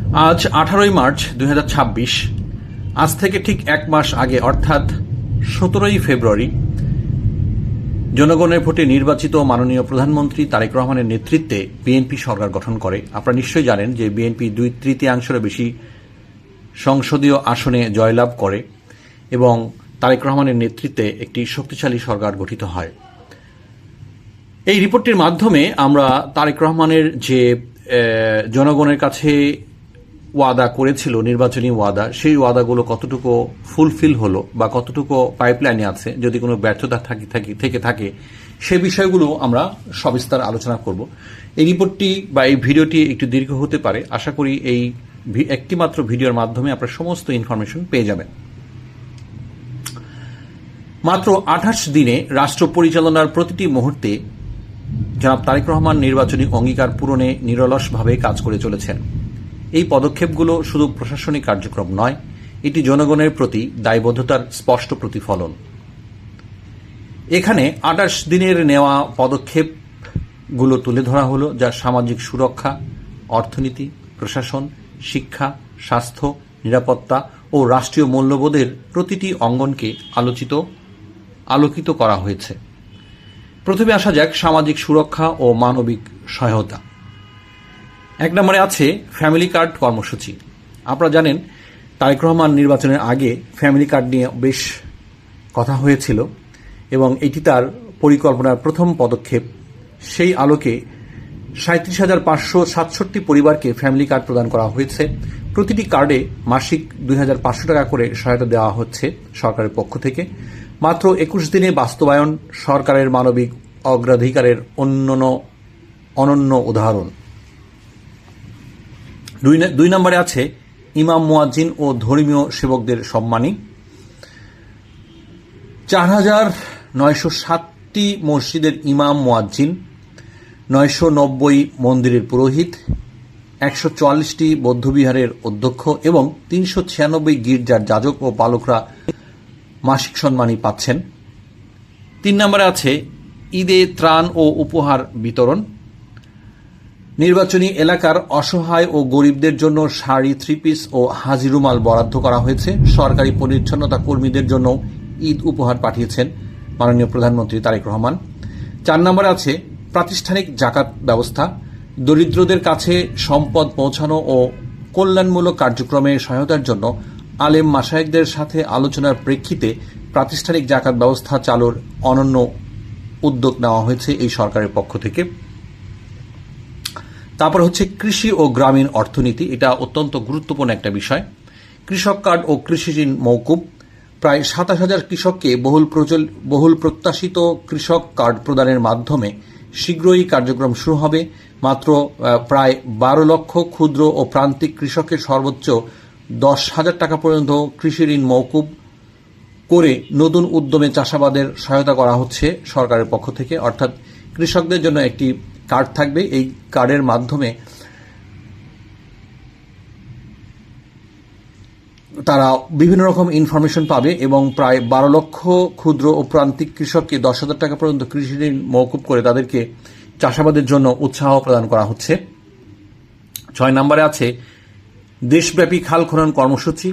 আজ 18ই মার্চ 2026। আজ থেকে ঠিক এক মাস আগে অর্থাৎ 17ই ফেব্রুয়ারি জনগণের ভোটে নির্বাচিত মাননীয় প্রধানমন্ত্রী তারেক রহমানের নেতৃত্বে বিএনপি সরকার গঠন করে। আপনারা নিশ্চয়ই জানেন যে বিএনপি 2/3 বেশি সংসদীয় আসনে জয়লাভ করে এবং তারেক রহমানের নেতৃত্বে একটি শক্তিশালী সরকার গঠিত হয়। এই রিপোর্টটির মাধ্যমে আমরা তারেক রহমানের যে জনগণের কাছে ওয়াদা করেছিল, নির্বাচনী ওয়াদা, সেই ওয়াদাগুলো কতটুকু ফুলফিল হলো বা কতটুকু পাইপলাইনে আছে, যদি কোনো ব্যর্থতা থেকে থাকে সে বিষয়গুলো আমরা সবিস্তার আলোচনা করব। এই রিপোর্টটি বা এই ভিডিওটি একটু দীর্ঘ হতে পারে। আশা করি এই একটিমাত্র ভিডিওর মাধ্যমে আপনারা সমস্ত ইনফরমেশন পেয়ে যাবেন। মাত্র 28 দিনে রাষ্ট্র পরিচালনার প্রতিটি মুহূর্তে জনাব তারেক রহমান নির্বাচনী অঙ্গীকার পূরণে নিরলসভাবে কাজ করে চলেছেন। এই পদক্ষেপগুলো শুধু প্রশাসনিক কার্যক্রম নয়, এটি জনগণের প্রতি দায়বদ্ধতার স্পষ্ট প্রতিফলন। এখানে 28 দিনের নেওয়া পদক্ষেপগুলো তুলে ধরা হলো, যা সামাজিক সুরক্ষা, অর্থনীতি, প্রশাসন, শিক্ষা, স্বাস্থ্য, নিরাপত্তা ও রাষ্ট্রীয় মূল্যবোধের প্রতিটি অঙ্গনকে আলোকিত করা হয়েছে। প্রথমে আসা যাক সামাজিক সুরক্ষা ও মানবিক সহায়তা। 1 নম্বরে আছে ফ্যামিলি কার্ড কর্মসূচি। আপনারা জানেন তারেক রহমান নির্বাচনের আগে ফ্যামিলি কার্ড নিয়ে বেশ কথা হয়েছিল এবং এটি তার পরিকল্পনার প্রথম পদক্ষেপ। সেই আলোকে 37,567 পরিবারকে ফ্যামিলি কার্ড প্রদান করা হয়েছে। প্রতিটি কার্ডে মাসিক 2,500 টাকা করে সহায়তা দেওয়া হচ্ছে সরকারের পক্ষ থেকে। মাত্র 21 দিনে বাস্তবায়ন সরকারের মানবিক অগ্রাধিকারের অনন্য উদাহরণ। 2 নম্বরে আছে ইমাম, মুয়াজ্জিন ও ধর্মীয় সেবকদের সম্মানী। 4,907টি মসজিদের ইমাম, মুয়াজ্জিন, 990 মন্দিরের পুরোহিত, 144টি বৌদ্ধবিহারের অধ্যক্ষ এবং 396 গির্জার যাজক ও পালকরা মাসিক সম্মানী পাচ্ছেন। 3 নম্বরে আছে ঈদে ত্রাণ ও উপহার বিতরণ। নির্বাচনী এলাকার অসহায় ও গরিবদের জন্য শাড়ি, 3 পিস ও হাজি রুমাল বরাদ্দ করা হয়েছে। সরকারি পরিচ্ছন্নতা কর্মীদের জন্য ঈদ উপহার পাঠিয়েছেন মাননীয় প্রধানমন্ত্রী তারেক রহমান। 4 নম্বরে আছে প্রাতিষ্ঠানিক জাকাত ব্যবস্থা। দরিদ্রদের কাছে সম্পদ পৌঁছানো ও কল্যাণমূলক কার্যক্রমে সহায়তার জন্য আলেম মাশায়েখদের সাথে আলোচনার প্রেক্ষিতে প্রাতিষ্ঠানিক জাকাত ব্যবস্থা চালুর অনন্য উদ্যোগ নেওয়া হয়েছে এই সরকারের পক্ষ থেকে। তারপর হচ্ছে কৃষি ও গ্রামীণ অর্থনীতি। এটা অত্যন্ত গুরুত্বপূর্ণ একটা বিষয়। কৃষক কার্ড ও কৃষি ঋণ মওকুব। প্রায় 27,000 কৃষককে বহুল প্রত্যাশিত কৃষক কার্ড প্রদানের মাধ্যমে শীঘ্রই কার্যক্রম শুরু হবে। মাত্র প্রায় 12 লক্ষ ক্ষুদ্র ও প্রান্তিক কৃষকের সর্বোচ্চ 10,000 টাকা পর্যন্ত কৃষি ঋণ মওকুব করে নতুন উদ্যমে চাষাবাদের সহায়তা করা হচ্ছে সরকারের পক্ষ থেকে। অর্থাৎ কৃষকদের জন্য একটি কার্ড থাকবে। এই কার্ডের মাধ্যমে তারা বিভিন্ন রকম ইনফরমেশন পাবে এবং প্রায় 12 লক্ষ ক্ষুদ্র ও প্রান্তিক কৃষককে 10,000 টাকা পর্যন্ত কৃষি ঋণ মওকুব করে তাদেরকে চাষাবাদের জন্য উৎসাহ প্রদান করা হচ্ছে। 6 নম্বরে আছে দেশব্যাপী খাল খনন কর্মসূচি।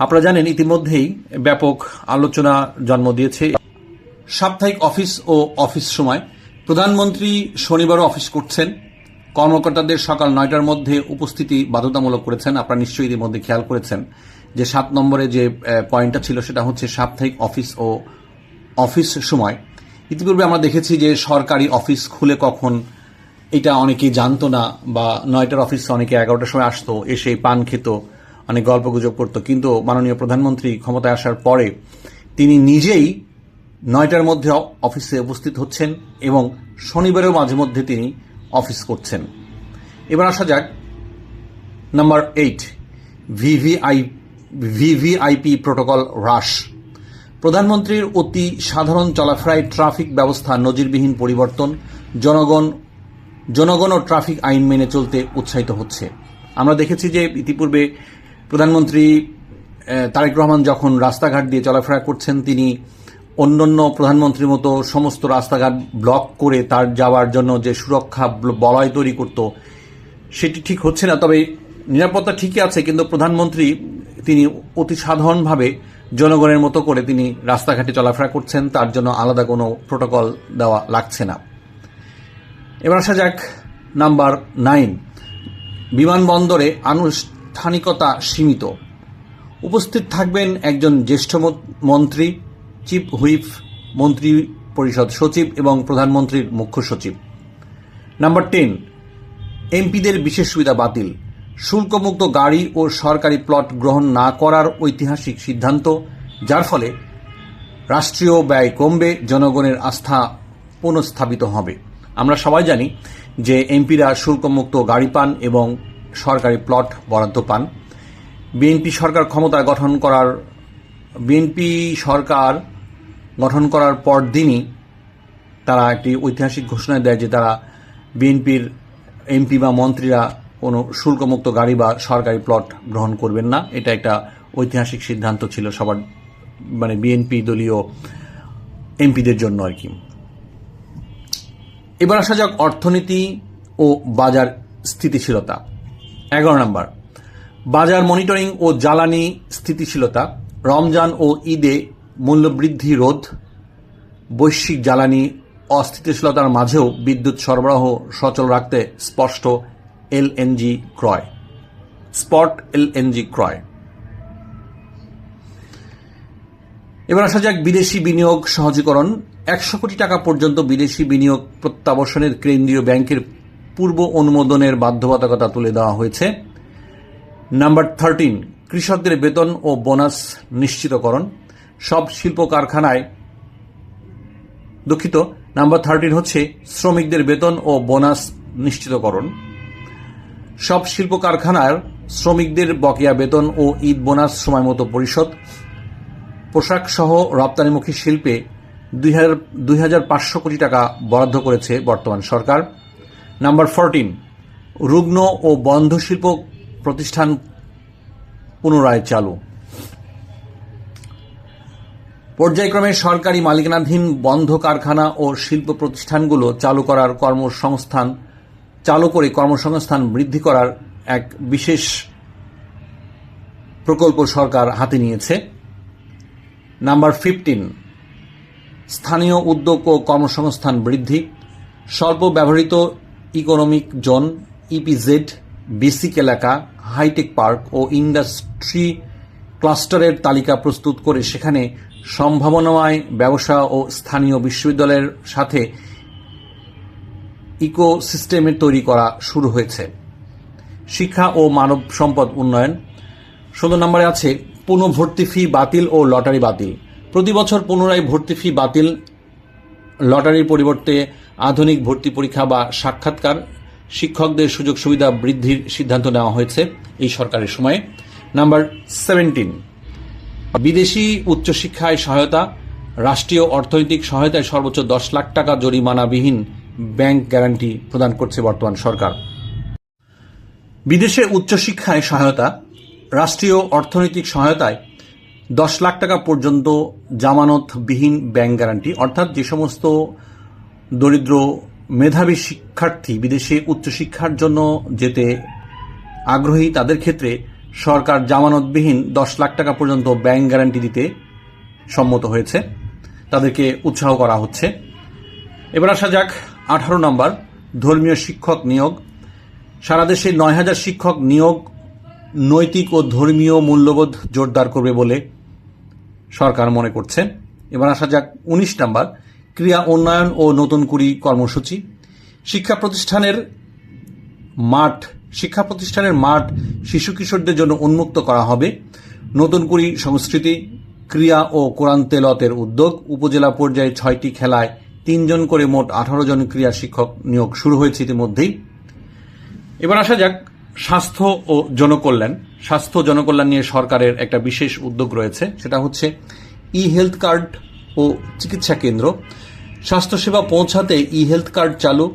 আপনারা জানেন ইতিমধ্যেই ব্যাপক আলোচনা জন্ম দিয়েছে সাপ্তাহিক অফিস ও অফিস সময়। প্রধানমন্ত্রী শনিবারও অফিস করছেন। কর্মকর্তাদের সকাল 9টার মধ্যে উপস্থিতি বাধ্যতামূলক করেছেন। আপনারা নিশ্চয়ই ইতিমধ্যে খেয়াল করেছেন যে 7 নম্বরে যে পয়েন্টটা ছিল সেটা হচ্ছে সাপ্তাহিক অফিস ও অফিস সময়। ইতিপূর্বে আমরা দেখেছি যে সরকারি অফিস খুলে কখন, এটা অনেকেই জানতো না, বা 9টার অফিস অনেকে 11টার সময় আসতো, এসে পান খেত, অনেক গল্পগুজব করতো। কিন্তু মাননীয় প্রধানমন্ত্রী ক্ষমতায় আসার পরে তিনি নিজেই 9টার মধ্যে অফিসে উপস্থিত হচ্ছেন এবং শনিবারেও মাঝে মধ্যে তিনি অফিস করছেন। এবার আসা যাক নাম্বার 8, ভিভিআইপি প্রোটোকল হ্রাস। প্রধানমন্ত্রীর অতি সাধারণ চলাফেরায় ট্রাফিক ব্যবস্থা নজিরবিহীন পরিবর্তন। জনগণও ট্রাফিক আইন মেনে চলতে উৎসাহিত হচ্ছে। আমরা দেখেছি যে ইতিপূর্বে প্রধানমন্ত্রী তারেক রহমান যখন রাস্তাঘাট দিয়ে চলাফেরা করছেন, তিনি অন্যান্য প্রধানমন্ত্রীর মতো সমস্ত রাস্তাঘাট ব্লক করে তার যাওয়ার জন্য যে সুরক্ষা বলয় তৈরি করত, সেটি ঠিক হচ্ছে না। তবে নিরাপত্তা ঠিকই আছে, কিন্তু প্রধানমন্ত্রী তিনি অতি সাধারণভাবে জনগণের মতো করে তিনি রাস্তাঘাটে চলাফেরা করছেন, তার জন্য আলাদা কোনো প্রোটোকল দেওয়া লাগছে না। এবার আসা যাক নাম্বার 9, বিমানবন্দরে আনুষ্ঠানিকতা সীমিত। উপস্থিত থাকবেন একজন জ্যেষ্ঠ মন্ত্রী, চিফ হুইপ, মন্ত্রী পরিষদ সচিব এবং প্রধানমন্ত্রীর মুখ্য সচিব। নাম্বার 10, এমপিদের বিশেষ সুবিধা বাতিল। শুল্কমুক্ত গাড়ি ও সরকারি প্লট গ্রহণ না করার ঐতিহাসিক সিদ্ধান্ত, যার ফলে রাষ্ট্রীয় ব্যয় কমবে, জনগণের আস্থা পুনঃস্থাপিত হবে। আমরা সবাই জানি যে এমপিরা শুল্কমুক্ত গাড়ি পান এবং সরকারি প্লট বরাদ্দ পান। বিএনপি সরকার গঠন করার পরদিনই তারা একটি ঐতিহাসিক ঘোষণা দেয় যে তারা বিএনপির এমপি বা মন্ত্রীরা কোনো শুল্কমুক্ত গাড়ি বা সরকারি প্লট গ্রহণ করবেন না। এটা একটা ঐতিহাসিক সিদ্ধান্ত ছিল সবার, মানে বিএনপি দলীয় এমপিদের জন্য আর কি। এবার আসা যাক অর্থনীতি ও বাজার স্থিতিশীলতা। 11 নম্বর, বাজার মনিটরিং ও জ্বালানি স্থিতিশীলতা। রমজান ও ঈদে মূল্যবৃদ্ধি রোধ, বৈশ্বিক জ্বালানি অস্থিতিশীলতার মাঝেও বিদ্যুৎ সরবরাহ সচল রাখতে স্পট এলএনজি ক্রয়। এবার আসা যাক বিদেশি বিনিয়োগ সহজীকরণ। 100 কোটি টাকা পর্যন্ত বিদেশি বিনিয়োগ প্রত্যাবর্ষণের কেন্দ্রীয় ব্যাংকের পূর্ব অনুমোদনের বাধ্যবাধকতা তুলে দেওয়া হয়েছে। নাম্বার 13, কৃষকদের বেতন ও বোনাস নিশ্চিতকরণ। সব শিল্প কারখানায় নাম্বার 13 হচ্ছে শ্রমিকদের বেতন ও বোনাস নিশ্চিতকরণ। সব শিল্প কারখানার শ্রমিকদের বকেয়া বেতন ও ঈদ বোনাস সময়মতো পরিশোধ। পোশাক সহ রপ্তানিমুখী শিল্পে 2,500 কোটি টাকা বরাদ্দ করেছে বর্তমান সরকার। নাম্বার 14, রুগ্ন ও বন্ধ শিল্প প্রতিষ্ঠান পুনরায় চালু। পর্যায়ক্রমে সরকারি মালিকানাধীন বন্ধ কারখানা ও শিল্প প্রতিষ্ঠানগুলো চালু করে কর্মসংস্থান বৃদ্ধি করার এক বিশেষ প্রকল্প সরকার হাতে নিয়েছে। নাম্বার 15, স্থানীয় উদ্যোগ ও কর্মসংস্থান বৃদ্ধি। স্বল্প ব্যবহৃত ইকোনমিক জোন, ইপিজেড, বেসিক এলাকা, হাইটেক পার্ক ও ইন্ডাস্ট্রি ক্লাস্টারের তালিকা প্রস্তুত করে সেখানে সম্ভাবনাময় ব্যবসা ও স্থানীয় বিশ্ববিদ্যালয়ের সাথে ইকোসিস্টেমের তৈরি করা শুরু হয়েছে। শিক্ষা ও মানব সম্পদ উন্নয়ন। 16 নম্বরে আছে পুনঃভর্তি ফি বাতিল ও লটারি বাতিল। প্রতি বছর পুনরায় ভর্তি ফি বাতিল, লটারির পরিবর্তে আধুনিক ভর্তি পরীক্ষা বা সাক্ষাৎকার, শিক্ষকদের সুযোগ সুবিধা বৃদ্ধির সিদ্ধান্ত নেওয়া হয়েছে এই সরকারের সময়ে। নাম্বার 17, বিদেশি উচ্চশিক্ষায় সহায়তা। রাষ্ট্রীয় অর্থনৈতিক সহায়তায় সর্বোচ্চ 10 লাখ টাকা জরিমানাবিহীন ব্যাংক গ্যারান্টি প্রদান করছে বর্তমান সরকার। বিদেশে উচ্চশিক্ষায় সহায়তা। রাষ্ট্রীয় অর্থনৈতিক সহায়তায় 10 লাখ টাকা পর্যন্ত জামানতবিহীন ব্যাংক গ্যারান্টি, অর্থাৎ যে সমস্ত দরিদ্র মেধাবী শিক্ষার্থী বিদেশে উচ্চশিক্ষার জন্য যেতে আগ্রহী তাদের ক্ষেত্রে সরকার জামানতবিহীন 10 লাখ টাকা পর্যন্ত ব্যাংক গ্যারান্টি দিতে সম্মত হয়েছে, তাদেরকে উৎসাহ করা হচ্ছে। এবার আসা যাক 18 নম্বর, ধর্মীয় শিক্ষক নিয়োগ। সারা দেশে 9,000 শিক্ষক নিয়োগ নৈতিক ও ধর্মীয় মূল্যবোধ জোরদার করবে বলে সরকার মনে করছে। এবার আসা যাক 19 নম্বর, ক্রিয়া উন্নয়ন ও নতুন কুড়ি কর্মসূচি। শিক্ষা প্রতিষ্ঠানের মাঠ শিশু কিশোরদের জন্য উন্মুক্ত করা হবে। নতুন কুড়ি সংস্কৃতি, ক্রিয়া ও কোরআন তেলাওয়াতের উদ্যোগ। উপজেলা পর্যায়ে 6টি খেলায় 3 জন করে মোট 18 জন ক্রীড়া শিক্ষক নিয়োগ শুরু হয়েছে ইতিমধ্যেই। এবার আসা যাক স্বাস্থ্য ও জনকল্যাণ। স্বাস্থ্য জনকল্যাণ নিয়ে সরকারের একটা বিশেষ উদ্যোগ রয়েছে, সেটা হচ্ছে ই হেলথ কার্ড ও চিকিৎসা কেন্দ্র। স্বাস্থ্যসেবা পৌঁছাতে ই হেলথ কার্ড চালু।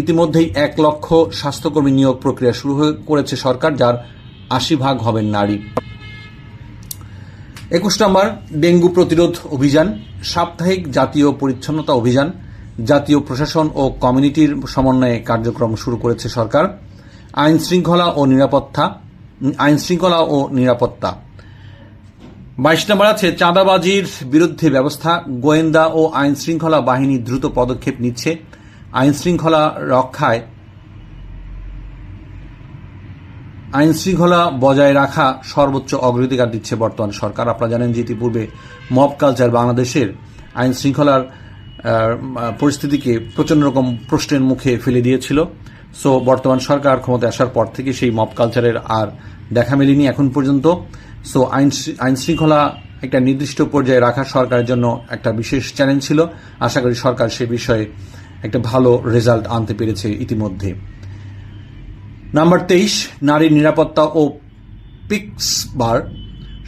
ইতিমধ্যেই 1 লক্ষ স্বাস্থ্যকর্মী নিয়োগ প্রক্রিয়া শুরু করেছে সরকার, যার 80% হবেন নারী। 21 নম্বর, ডেঙ্গু প্রতিরোধ অভিযান। সাপ্তাহিক জাতীয় পরিচ্ছন্নতা অভিযান। জাতীয় প্রশাসন ও কমিউনিটির সমন্বয়ে কার্যক্রম শুরু করেছে সরকার। আইন শৃঙ্খলা ও নিরাপত্তা। 22 নম্বর আছে চাঁদাবাজির বিরুদ্ধে ব্যবস্থা, গোয়েন্দা ও আইন শৃঙ্খলা বাহিনী দ্রুত পদক্ষেপ নিচ্ছে, আইন শৃঙ্খলা বজায় রাখা সর্বোচ্চ অগ্রাধিকার দিচ্ছে বর্তমান সরকার। আপনারা জানেন যে ইতিপূর্বে মব কালচার বাংলাদেশের আইন শৃঙ্খলার পরিস্থিতিকে প্রচন্ড রকম প্রশ্নের মুখে ফেলে দিয়েছিল। সো বর্তমান সরকার ক্ষমতায় আসার পর থেকে সেই মব কালচারের আর দেখা মেলেনি এখন পর্যন্ত। সো আইন শৃঙ্খলা একটা নির্দিষ্ট পর্যায়ে রাখা সরকারের জন্য একটা বিশেষ চ্যালেঞ্জ ছিল। আশা করি সরকার সে বিষয়ে একটা ভালো রেজাল্ট আনতে পেরেছে ইতিমধ্যে। নাম্বার 23, নারী নিরাপত্তা ও পিক্স বার,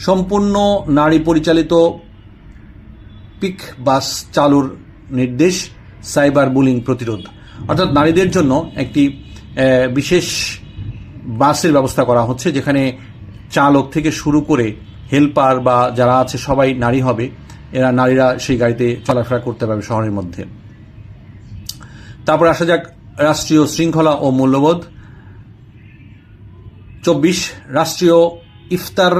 সম্পূর্ণ নারী পরিচালিত পিক বাস চালুর নির্দেশ, সাইবার বুলিং প্রতিরোধ। অর্থাৎ নারীদের জন্য একটি বিশেষ বাসের ব্যবস্থা করা হচ্ছে, যেখানে চালক থেকে শুরু করে হেল্পার বা যারা আছে সবাই নারী হবে। নারীরা সেই গাড়িতে চলাফেরা করতে পারবে শহরের মধ্যে। তারপর আসা যাক রাষ্ট্রীয় শৃঙ্খলা ও মূল্যবোধ। 24, রাষ্ট্রীয় ইফতার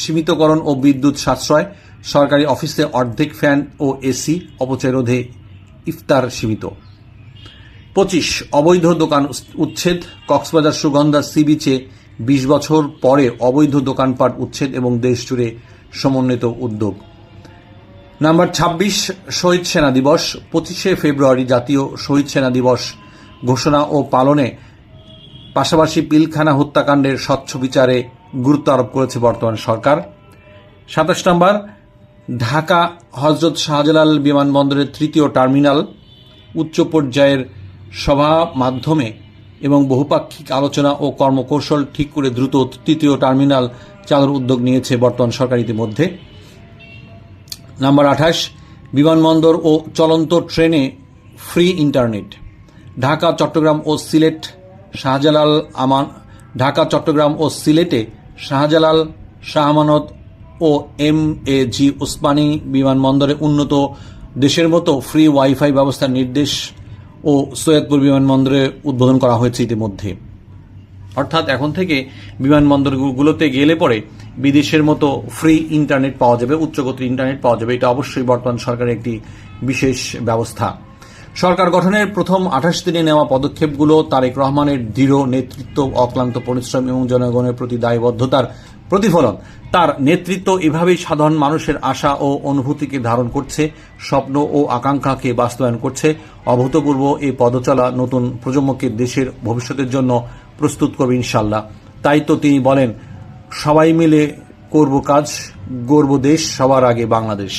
সীমিতকরণ ও বিদ্যুৎ সাশ্রয়, সরকারি অফিসে অর্ধেক ফ্যান ও এসি, অপচয় রোধে ইফতার সীমিত। 25, অবৈধ দোকান উচ্ছেদ, কক্সবাজার সুগন্ধা সি বিচে 20 বছর পরে অবৈধ দোকানপাট উচ্ছেদ এবং দেশ জুড়ে সমন্বিত উদ্যোগ। নাম্বার 26, শহীদ সেনা দিবস, 25শে ফেব্রুয়ারি জাতীয় শহীদ সেনা দিবস ঘোষণা ও পালনে পাশাপাশি পিলখানা হত্যাকাণ্ডের স্বচ্ছ বিচারে গুরুত্ব আরোপ করেছে বর্তমান সরকার। 27 নম্বর, ঢাকা হজরত শাহজালাল বিমানবন্দরের 3য় টার্মিনাল উচ্চ পর্যায়ের সভা মাধ্যমে এবং বহুপাক্ষিক আলোচনা ও কর্মকৌশল ঠিক করে দ্রুত 3য় টার্মিনাল চালুর উদ্যোগ নিয়েছে বর্তমান সরকার ইতিমধ্যে। নাম্বার 28, বিমানবন্দর ও চলন্ত ট্রেনে ফ্রি ইন্টারনেট, ঢাকা চট্টগ্রাম ও সিলেটে শাহজালাল, শাহ আমানত ও MAG ওসমানী বিমানবন্দরে উন্নত দেশের মতো ফ্রি ওয়াইফাই ব্যবস্থার নির্দেশ ও সৈয়দপুর বিমানবন্দরে উদ্বোধন করা হয়েছে ইতিমধ্যে। অর্থাৎ এখন থেকে বিমানবন্দরগুলোতে গেলে পরে বিদেশের মতো ফ্রি ইন্টারনেট পাওয়া যাবে, উচ্চগতির ইন্টারনেট পাওয়া যাবে। এটা অবশ্যই বর্তমান সরকারের একটি বিশেষ ব্যবস্থা। সরকার গঠনের প্রথম 28 দিনে নেওয়া পদক্ষেপগুলো তারেক রহমানের দৃঢ় নেতৃত্ব, অক্লান্ত পরিশ্রম এবং জনগণের প্রতি দায়বদ্ধতার প্রতিফলন। তার নেতৃত্ব এভাবেই সাধারণ মানুষের আশা ও অনুভূতিকে ধারণ করছে, স্বপ্ন ও আকাঙ্ক্ষাকে বাস্তবায়ন করছে। অভূতপূর্ব এই পদচলা নতুন প্রজন্মকে দেশের ভবিষ্যতের জন্য প্রস্তুত করবে ইনশাল্লাহ। তাই তো তিনি বলেন, সবাই মিলে করব কাজ, গড়ব দেশ, সবার আগে বাংলাদেশ।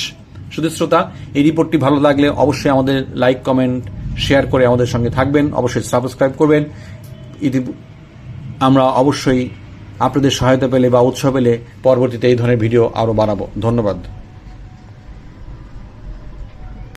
শুধু শ্রোতা, এই রিপোর্টটি ভালো লাগলে অবশ্যই আমাদের লাইক, কমেন্ট, শেয়ার করে আমাদের সঙ্গে থাকবেন। অবশ্যই সাবস্ক্রাইব করবেন। আমরা অবশ্যই আপনাদের সহায়তা পেলে বা উৎসাহ পেলে পরবর্তীতে এই ধরনের ভিডিও আরও বানাবো। ধন্যবাদ।